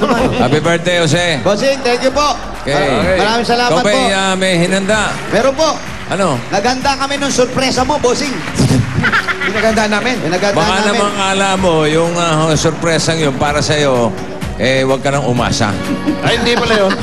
Happy birthday, Jose. Bossing, thank you po. Okay. Maraming salamat po. May hinanda. Meron po. Ano? Naganda kami nung sorpresa mo, Bossing. Pinaganda namin. Baka namang alam mo, yung sorpresang yun para sa'yo, huwag ka nang umasa. Ay, hindi pala yun.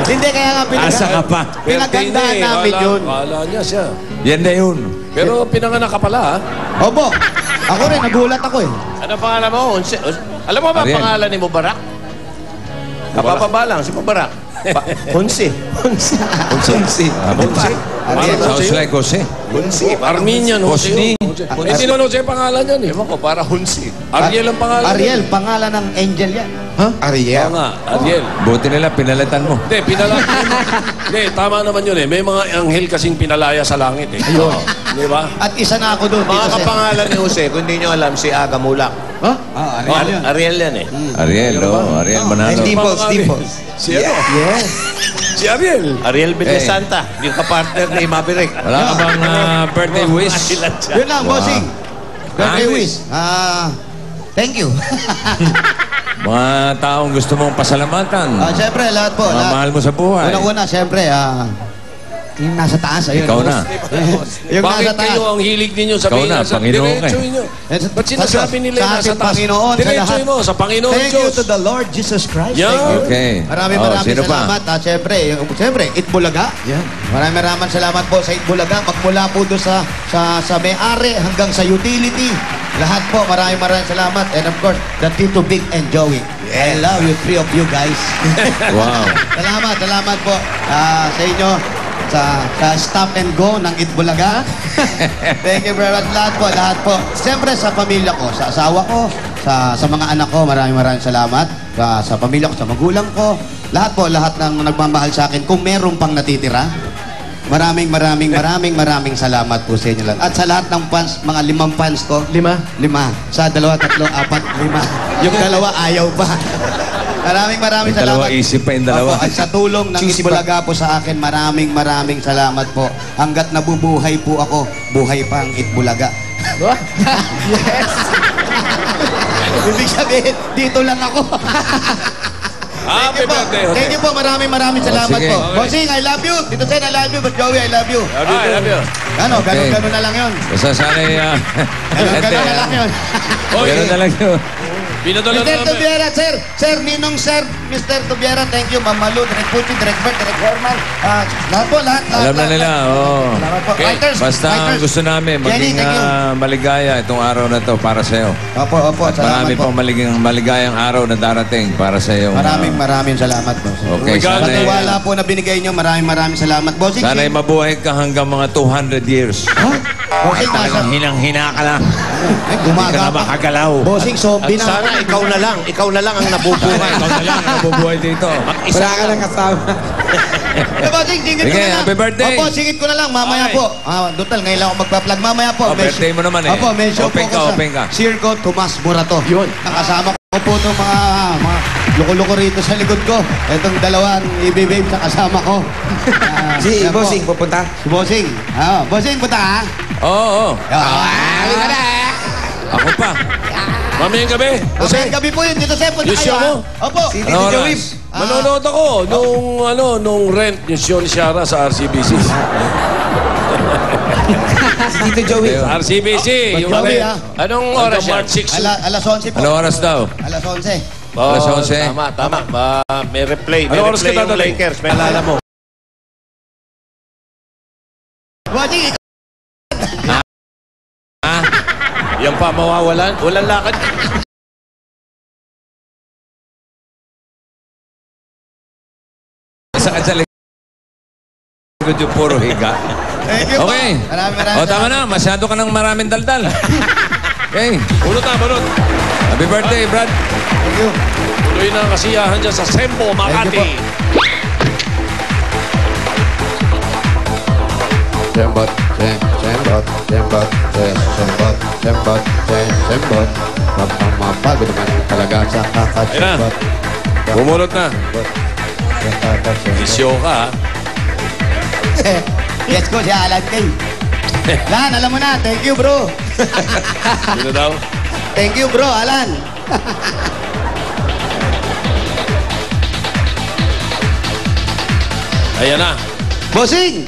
Hindi, kaya nga Asa ka pa. pinagandaan namin yun. Kala niya siya. Yan na yun. Pero pinanganak ka pala, ha? Opo. Ako rin, nagulat ako eh. Ano pangalan mo? Alam mo ba Ariel. pangalan ni Mubarak? Kapapaba lang, si Mubarak. Hunsi. Hunsi. Hunsi. Hunsi. Sounds like Jose. Hunsi. Armenian Hunsi. Hindi naman Jose pangalan yan eh. Ewan ko, para Hunsi. Ariel ang pangalan. Ariel, pangalan ng angel yan. Ha? Ariel. Oo nga, Ariel. Buti nila, pinalitan mo. Hindi, Hindi, tama naman yun eh. May mga anghel kasing pinalaya sa langit eh. Ayun. Di ba? At isa na ako doon. Mga kapangalan ni Jose, kung hindi nyo alam, si Aga Mulak. Ha? Ariel yan. Ariel yan eh. Ariel, Ariel Manalo. Dimples. Si ano? Yes. Si Ariel. Ariel Villasanta, yung kapartner ni Maverick. Wala ka bang birthday wish? Yun lang, Bossing. Birthday Ah. wish. Thank you. Mga taong gusto mong pasalamatan. Siyempre, lahat po. Mga mahal mo sa buhay. Unang-una, siyempre, yung nasa taas. Ayun, Ikaw na. Yung Bakit nasa taas. kayo ang hilig ninyo Ikaw sabihin na, Panginoon ka. diretsuhin nyo? Ba't sinasabi nila sa nasa ating taas? Panginoon, sa lahat. Diretsuhin mo, sa Panginoon Thank you Diyos. to the Lord Jesus Christ. Yeah. Thank you. Okay. Maraming Sino pa? salamat. Siyempre, Itbulaga. Yeah. Maraming salamat po sa Itbulaga. Magmula po doon sa may-ari hanggang sa utility. Lahat po, maraming salamat. And of course, the Tito Big and Joey. I love you, three of you guys. Wow. Salamat po sa inyo. Sa stop and go ng Itbulaga. Thank you very much. Lahat po. Siyempre sa pamilya ko, sa asawa ko, sa mga anak ko, maraming salamat. Sa pamilya ko, sa magulang ko. Lahat ng nagmamahal sa akin. Kung meron pang natitira, maraming salamat po sa inyo lang. At sa lahat ng fans, mga 5 fans ko. 5? Sa 2, 3, 4, 5. Yung 2 ayaw pa. Maraming salamat. Dalawa, isip pa yung dalawa. Opo, at sa tulong ng Itbulaga po sa akin, maraming salamat po. Hanggat nabubuhay po ako, buhay pa ang Itbulaga. Yes! Ibig sabihin, dito lang ako. Happy birthday, Jose. Thank you po, maraming salamat sige. po. Okay. Bossing, I love you. Tito Sen, I love you. But Joey, I love you. I love you. Ganun na lang yun. Basta sana'y... Ganun na lang yun. Ganun na lang yun. Pinadala Mr. na namin. Tubiera, sir, Ninong, sir, Mr. Tubiera, thank you, Ma'am Malu, Direk Puti, Direk Bert, Direk Herman, lahat po. Alam na nila, oo. Salamat po. Okay. Writers, Basta ang writers. gusto namin, Jenny, maging thank you. maligaya itong araw na to para sa'yo. Opo, At salamat marami po. pang maligayang araw na darating para sa iyo. Maraming salamat po. Okay, Sa sana'y, tiwala po na binigay niyo, maraming salamat. Bossing, sana'y mabuhay ka hanggang mga 200 years. Bossing, nasa... Talagang hinang-hina ka lang. Ay, Hindi ka na gumaga pa. makagalaw. Bossing, so, At sana ikaw na lang ang nabubuhay. Ikaw na lang ang nabubuhay dito. Wala ka lang kasama. Bossing, singit ko Sige, na lang. happy birthday. Opo, singit ko na lang, mamaya Okay. po. Dutal, ngayon lang ako magpa-plug. Mamaya po. Oh, birthday mo naman eh. Opo, may show Open po ka, ko open ka. sa Circo Tomas Morato. Yun. Nakasama ko po itong mga loko-loko rito sa likod ko. Itong dalawang i-babe sa kasama ko. Si yan po. Bossing, pupunta. Si Bossing. Bossing, punta ka? Oo. Ako pa. Mamayang gabi. Jose, gabi po yun. Dito sa punta Yung show kayo. mo? Opo. Si Ano Tito oras? Joey. Manonood ako nung Rent, yung show ni Shara sa RCBC. Si Tito Joey. RCBC, yung Joey, Rent. Anong oras yan? March 6. Alas 11 po. Ano oras daw? Alas 11. Alas 11. Tama. May replay. May Ano oras replay ka yung dadating? Lakers. May alala mo. Bossing, Yan pa, mawawalan. Walang lakad. Isa ka sa likod yung puro higa. thank you po. Okay. Maraming O tama na, masyado ka ng maraming daldal. Okay. Bunot na, bunot. Happy birthday, Brad. Thank you. Tuloy na ang kasiyahan dyan sa Sempo, Makati. Sembot. Mapapagod naman talaga sa Ayun na. Bumunot na. Isyo ka, ha? Yes ko, si Alan Kay. Lan, alam mo na. Thank you, bro. Sino daw? Thank you, bro, Alan. Ayan na. Bossing!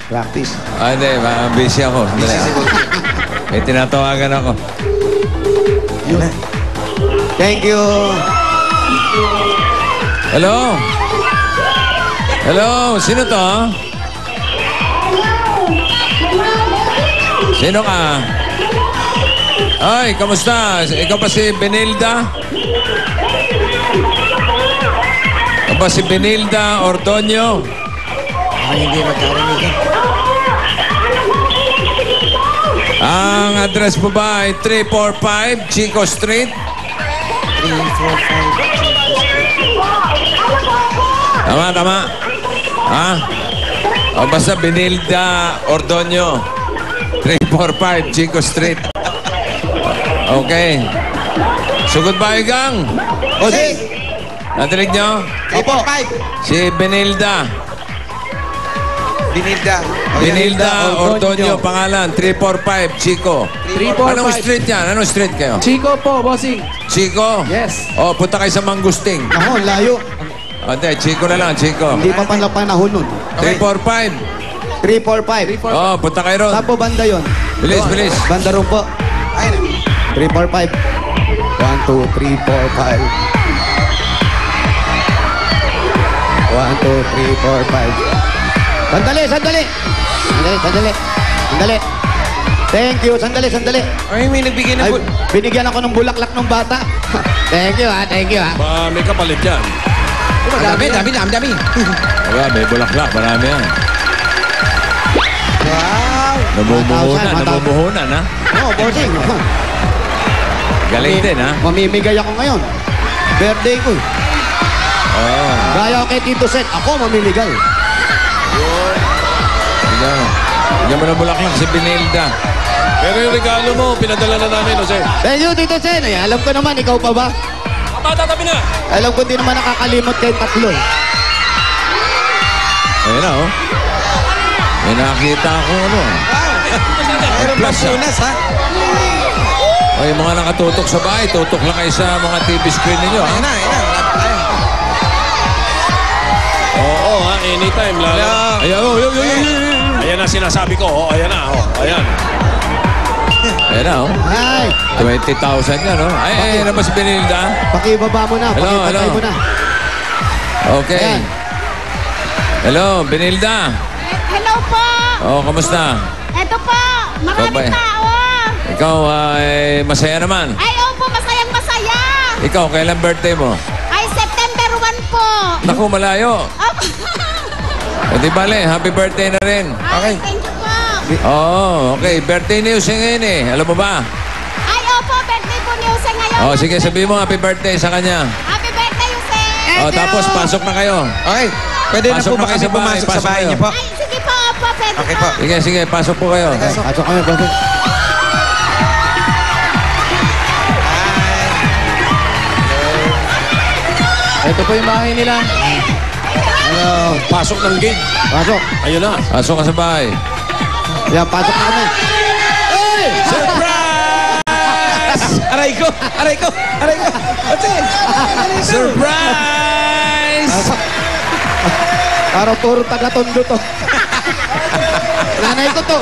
Practice. Hindi, busy ako. May tinatawagan ako. Thank you. Hello? Hello? Sino to? Sino ka? Ay, kamusta? Ikaw ba si Benilda? Ikaw ba si Benilda Ordoño? Hindi magkarinig. Ang address mo ba ay 345 Chico Street? 345 Tama, tama. Ha? O basta Benilda Ordoño. 345 Chico Street. Okay. So goodbye, gang. Bossing! Natinig nyo? Opo. Si Benilda. Benilda Ordoño, pangalan. 345 Chico. 345. Anong street yan? Anong street kayo? Chico po, bossing. Chico? Yes. O, punta kayo sa Mangusting. Ako, layo. O, hindi, Chico na lang, Chico. Hindi pa panahon nun. 345. 345. O, punta kayo ron. Saan po banda yun? Bilis, bilis. Banda ron po. 345. 1, 2, 3, 4, 5. 1, 2, 3, 4, 5. Sandali. Thank you. Sandali. Ay, may nagbigay Ay, binigyan ako ng bulaklak ng bata. Thank you. Ba, may kapalit yan. Dami. Wala, may bulaklak. Marami yan. Wow. Namumuhunan, ha? Oo, bossing. Galing din, ha? Mamimigay ako ngayon. Birthday ko. Oo. Gaya kay Tito Sen, ako mamimigay. Bigyan mo na bulaklak si Benilda. Pero yung regalo mo, pinadala na namin, Jose. Thank you, Tito Sen. Ay, alam ko naman, ikaw pa ba? Tatabi na! Alam ko din naman nakakalimot kayong tatlo. Ayun na, oh. May nakita ako, ano. Meron Plus, ha? O, yung mga nakatutok sa bahay, tutok lang kayo sa mga TV screen ninyo, ha? Oo, ha? Anytime, lalo. Ayan, oh, yun. Ayan na sinasabi ko. Oh, ayan na. Oh, ayan. Ayan na, oh. Ay, 20,000 yan, oh. Ay, ano ba si Benilda? pakibaba mo na, Hello, pakipatay hello. mo na. Okay. Ayan. Hello, Benilda. Hello po! Oh, kamusta? Eto po! Maraming Babay. tao! Ikaw ay masaya naman. Ay, opo, masayang masaya! Ikaw, kailan birthday mo? Ay, September 1 po! Naku, malayo. Opo. O di bale, happy birthday na rin. Ay, thank you po! Oo, okay. Birthday ni Jose ngayon eh. Alam mo ba? Ay, opo, birthday po ni Jose ngayon! Oh, sige, sabihin mo happy birthday sa kanya. Happy birthday, Jose! Oh, tapos pasok na kayo. Okay. Pwede na Pasok po ba na kayo kami sa bahay, pumasok sa pasok bahay kayo. niyo po? Ay, sige po, opo, pwede Okay po. po. Sige, sige, pasok po kayo. Pasok kami, bossing. Ito po yung bahay nila. Hello. Pasok ng gate. Pasok. Ayun na. Pasok ka sa bahay. Yan, pasok na kami. Aray ko! Surprise! Parang puro taga-tondo to. Nanay ko to.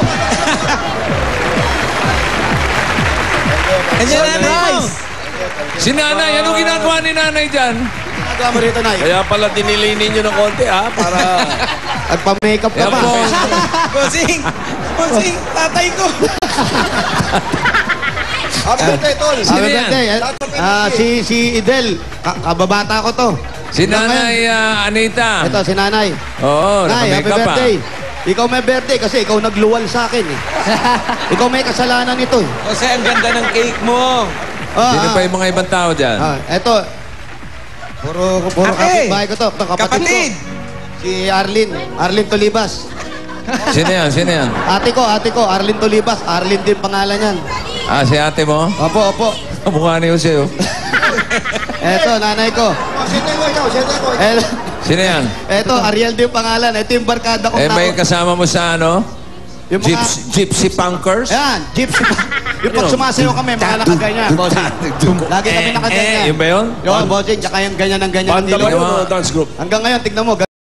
Andiyan na, Bryce! Si nanay, anong ginagawa ni nanay dyan? Nagawa mo rito, Nay. Kaya pala dinilinin nyo ng konti, ha? Para... Nagpa-makeup ka Yan pa. po. Bossing, tatay ko! Happy birthday, Tol. Sino Happy yan? birthday. Si Idel. Kababata ko to. Si nanay Anita. Ito, si nanay. Oo, Nay, happy naka-makeup pa. birthday. Ikaw may birthday kasi ikaw nagluwal sa akin eh. Ikaw may kasalanan ito eh. Jose, ang ganda ng cake mo! Sino pa yung mga ibang tao dyan? Ito. Puro Ate! kapitbahay ko to. Ito, kapatid ko. Si Arlene Tolibas. Sino yan? Ate ko, Arlene Tolibas. Arlene din pangalan yan. Ah, si ate mo? Opo. Mukha ni Jose, oh. Eto, nanay ko. Sino yan? Eto, Ariel din pangalan. Ito yung barkada ko. Eh, may kasama mo sa ano? Yung mga... Gypsy Punkers? Ayan, gypsy. Yung pag sumasayaw kami, mga nakaganyan, bossing. Lagi kami nakaganyan. Yun ba yun? Yung bossing, tsaka yung ganyan ng ganyan. Banda ba nila. yun o dance group? Hanggang ngayon, tignan mo,